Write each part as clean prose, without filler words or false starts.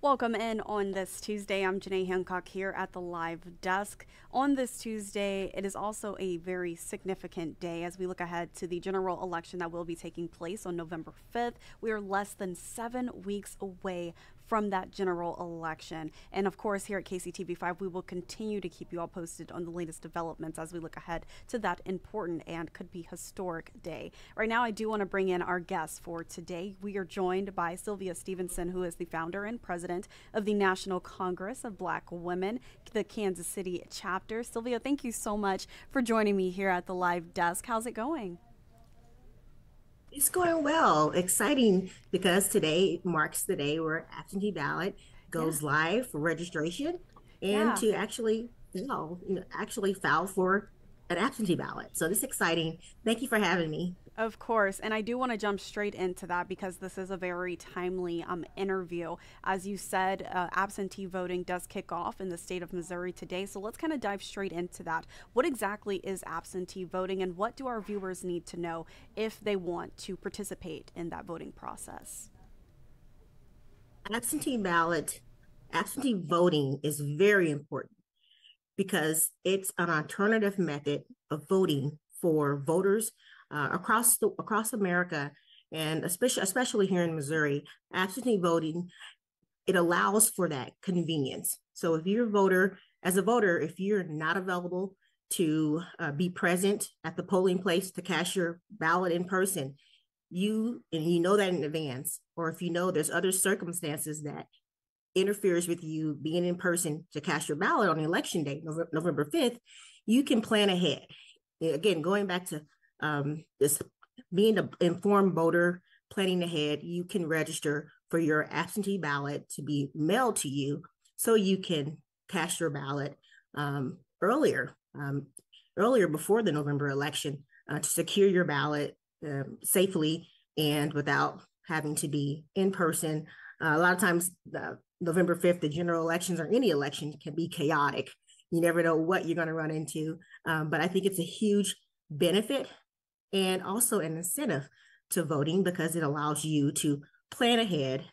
Welcome in on this Tuesday. I'm Janae Hancock here at the live desk. On this Tuesday, it is also a very significant day as we look ahead to the general election that will be taking place on November 5th. We are less than 7 weeks away from that general election. And of course, here at KCTV5, we will continue to keep you all posted on the latest developments as we look ahead to that important and could be historic day. Right now, I do want to bring in our guests for today. We are joined by Sylvia Stevenson, who is the founder and president of the National Congress of Black Women, the Kansas City chapter. Sylvia, thank you so much for joining me here at the live desk. How's it going? It's going well. Exciting because today marks the day where absentee ballot Yeah, goes live for registration and yeah. to actually file for an absentee ballot. So this is exciting. Thank you for having me. Of course, and I do want to jump straight into that because this is a very timely interview. As you said, absentee voting does kick off in the state of Missouri today. So let's kind of dive straight into that. What exactly is absentee voting, and what do our viewers need to know if they want to participate in that voting process? Absentee ballot, absentee voting is very important because it's an alternative method of voting for voters across America, and especially here in Missouri. Absentee voting, it allows for that convenience. So if you're a voter, as a voter, if you're not available to be present at the polling place to cast your ballot in person, you know that in advance, or if you know there's other circumstances that interferes with you being in person to cast your ballot on election day, November 5th, you can plan ahead. Again, going back to this being an informed voter, planning ahead, you can register for your absentee ballot to be mailed to you so you can cast your ballot earlier before the November election to secure your ballot safely and without having to be in person. A lot of times, November 5th, the general elections or any election can be chaotic. You never know what you're going to run into. But I think it's a huge benefit and also an incentive to voting because it allows you to plan ahead,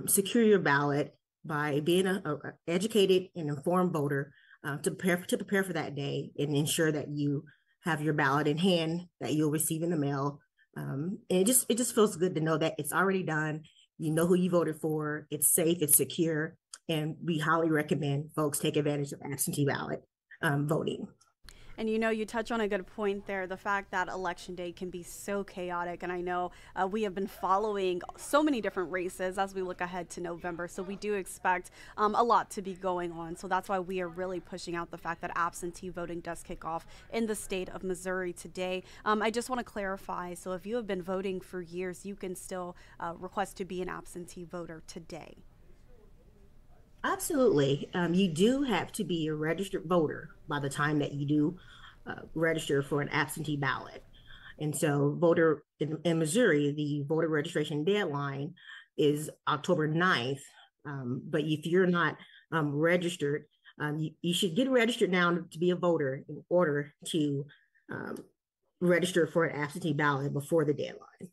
secure your ballot by being a educated and informed voter to prepare for that day and ensure that you have your ballot in hand that you'll receive in the mail. And it just feels good to know that it's already done. You know who you voted for. It's safe. It's secure, and we highly recommend folks take advantage of absentee ballot voting. And you touch on a good point there, the fact that election day can be so chaotic. And I know we have been following so many different races as we look ahead to November. So we do expect a lot to be going on. So that's why we are really pushing out the fact that absentee voting does kick off in the state of Missouri today. I just want to clarify, so if you have been voting for years, you can still request to be an absentee voter today. Absolutely. You do have to be a registered voter by the time that you do register for an absentee ballot. And so, voter in Missouri, the voter registration deadline is October 9th. But if you're not registered, you should get registered now to be a voter in order to um, register for an absentee ballot before the deadline.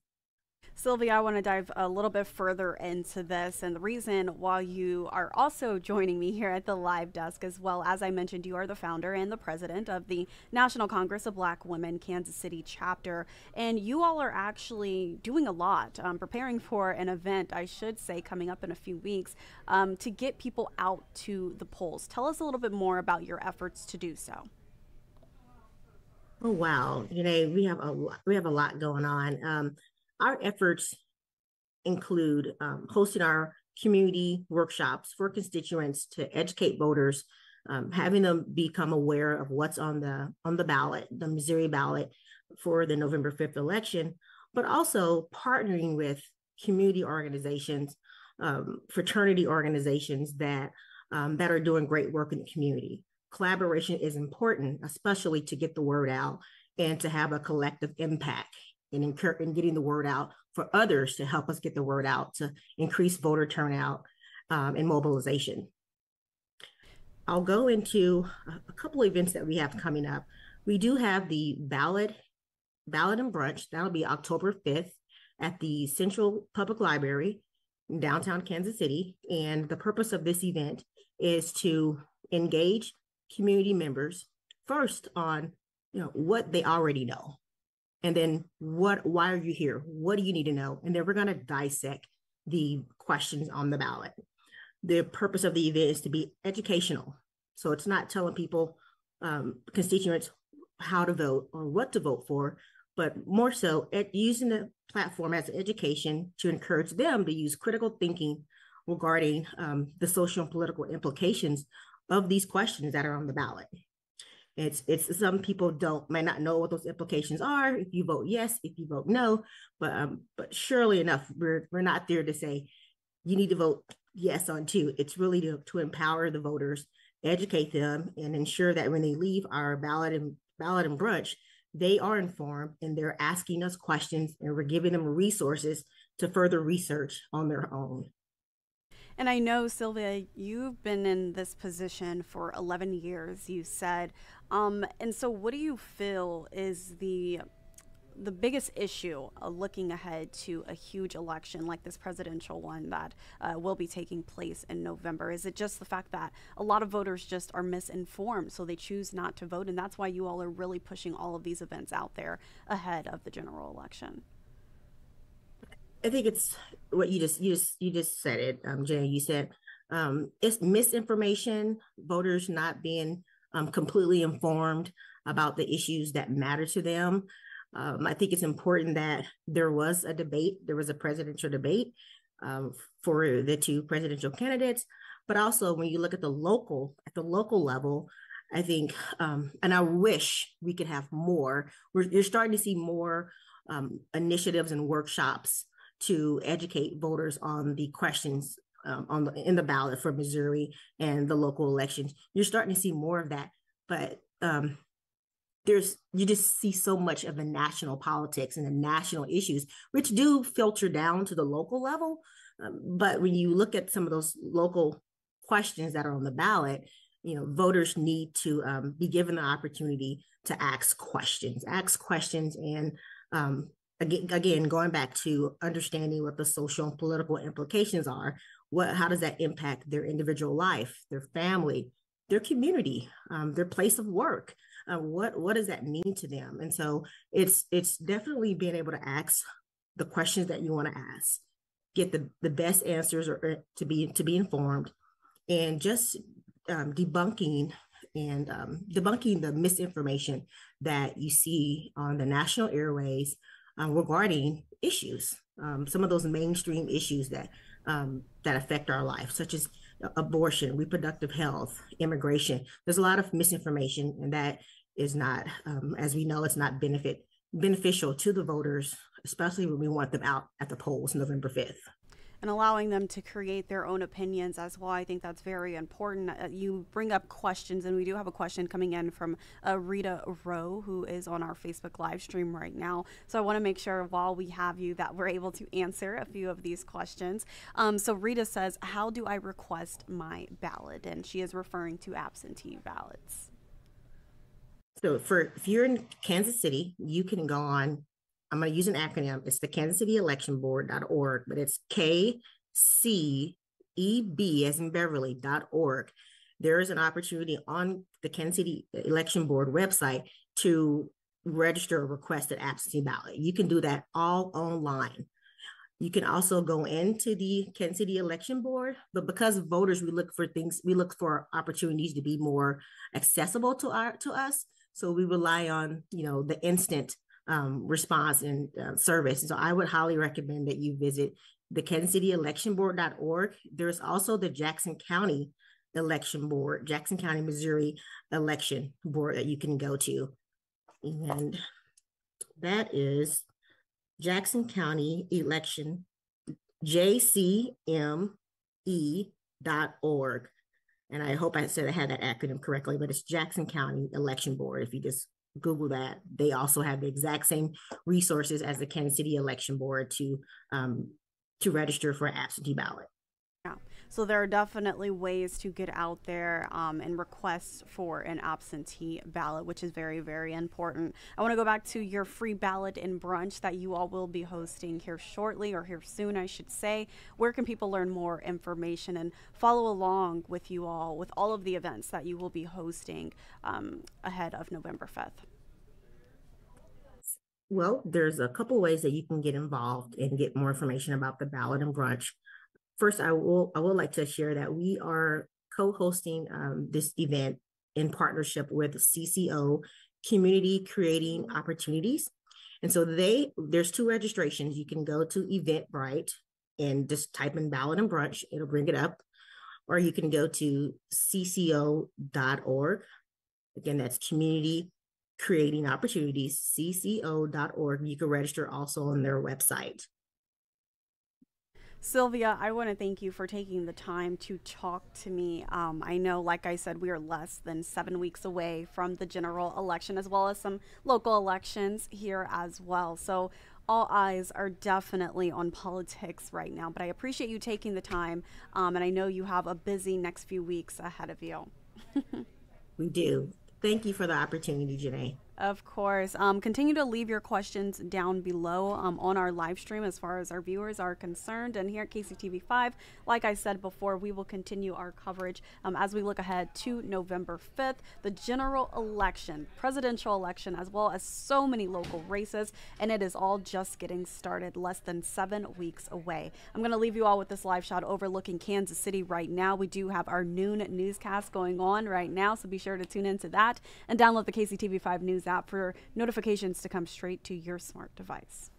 Sylvia, I want to dive a little bit further into this. And the reason why you are also joining me here at the live desk, as well as I mentioned, you are the founder and the president of the National Congress of Black Women Kansas City chapter. And you all are actually doing a lot, preparing for an event, I should say, coming up in a few weeks to get people out to the polls. Tell us a little bit more about your efforts to do so. Oh wow, we have a lot going on. Our efforts include hosting our community workshops for constituents to educate voters, having them become aware of what's on the ballot, the Missouri ballot for the November 5th election, but also partnering with community organizations, fraternity organizations that are doing great work in the community. Collaboration is important, especially to get the word out and to have a collective impact in getting the word out for others to help us get the word out to increase voter turnout and mobilization. I'll go into a couple of events that we have coming up. We do have the ballot and brunch. That'll be October 5th at the Central Public Library. in downtown Kansas City. And the purpose of this event is to engage community members first on, what they already know. And then why are you here? What do you need to know? And then we're going to dissect the questions on the ballot. The purpose of the event is to be educational. So it's not telling people, constituents, how to vote or what to vote for, but more so using the platform as an education to encourage them to use critical thinking regarding the social and political implications of these questions that are on the ballot. It's some people might not know what those implications are if you vote yes, if you vote no, but surely enough, we're not there to say you need to vote yes on two. It's really to empower the voters, educate them, and ensure that when they leave our ballot and brunch, they are informed and they're asking us questions and we're giving them resources to further research on their own. And I know, Sylvia, you've been in this position for 11 years, you said. And so what do you feel is the biggest issue looking ahead to a huge election like this presidential one that will be taking place in November? Is it just the fact that a lot of voters just are misinformed, so they choose not to vote, and that's why you all are really pushing all of these events out there ahead of the general election? I think it's what you just said it, Jay. You said it's misinformation, voters not being completely informed about the issues that matter to them. I think it's important that there was a debate. There was a presidential debate for the two presidential candidates, but also when you look at the local level, I think, and I wish we could have more. You're starting to see more initiatives and workshops to educate voters on the questions in the ballot for Missouri and the local elections. You're starting to see more of that, but you just see so much of the national politics and the national issues, which do filter down to the local level. But when you look at some of those local questions that are on the ballot, voters need to be given the opportunity to ask questions, and again, going back to understanding what the social and political implications are, how does that impact their individual life, their family, their community, their place of work? What does that mean to them? And so it's definitely being able to ask the questions that you want to ask, get the best answers or to be informed, and just debunking the misinformation that you see on the national airways regarding issues, some of those mainstream issues that affect our life, such as abortion, reproductive health, immigration. There's a lot of misinformation, and that is not, as we know, it's not beneficial to the voters, especially when we want them out at the polls November 5th. And allowing them to create their own opinions as well. I think that's very important. You bring up questions, and we do have a question coming in from Rita Rowe, who is on our Facebook live stream right now. So I want to make sure while we have you that we're able to answer a few of these questions. So Rita says, how do I request my ballot? And she is referring to absentee ballots. So if you're in Kansas City, you can go on, I'm going to use an acronym. It's the KansasCityElectionBoard.org, but it's KCEB as in Beverly.org. There is an opportunity on the Kansas City Election Board website to register or request an absentee ballot. You can do that all online. You can also go into the Kansas City Election Board, but because voters, we look for opportunities to be more accessible to us. So we rely on, the instant response and service. So I would highly recommend that you visit the KansasCityElectionBoard.org. There's also the Jackson County Election Board, Jackson County, Missouri Election Board that you can go to. And that is Jackson County Election, JCME.org. And I hope I had that acronym correctly, but it's Jackson County Election Board. If you just Google that, they also have the exact same resources as the Kansas City Election Board to register for an absentee ballot. Yeah. So there are definitely ways to get out there and request for an absentee ballot, which is very, very important. I want to go back to your free ballot and brunch that you all will be hosting here shortly, or here soon, I should say. Where can people learn more information and follow along with you all with all of the events that you will be hosting ahead of November 5th? Well, there's a couple ways that you can get involved and get more information about the ballot and brunch. First, I would like to share that we are co-hosting this event in partnership with CCO, Community Creating Opportunities. And so there's two registrations. You can go to Eventbrite and just type in ballot and brunch, it'll bring it up. Or you can go to cco.org. Again, that's Community Creating Opportunities, cco.org. You can register also on their website. Sylvia, I want to thank you for taking the time to talk to me. I know, like I said, we are less than 7 weeks away from the general election, as well as some local elections here as well. So all eyes are definitely on politics right now. But I appreciate you taking the time, and I know you have a busy next few weeks ahead of you. We do. Thank you for the opportunity, Janae. Of course. Continue to leave your questions down below on our live stream as far as our viewers are concerned. And here at KCTV5, like I said before, we will continue our coverage as we look ahead to November 5th, the general election, presidential election, as well as so many local races. And it is all just getting started, less than 7 weeks away. I'm going to leave you all with this live shot overlooking Kansas City right now. We do have our noon newscast going on right now, so be sure to tune into that and download the KCTV5 News app for notifications to come straight to your smart device.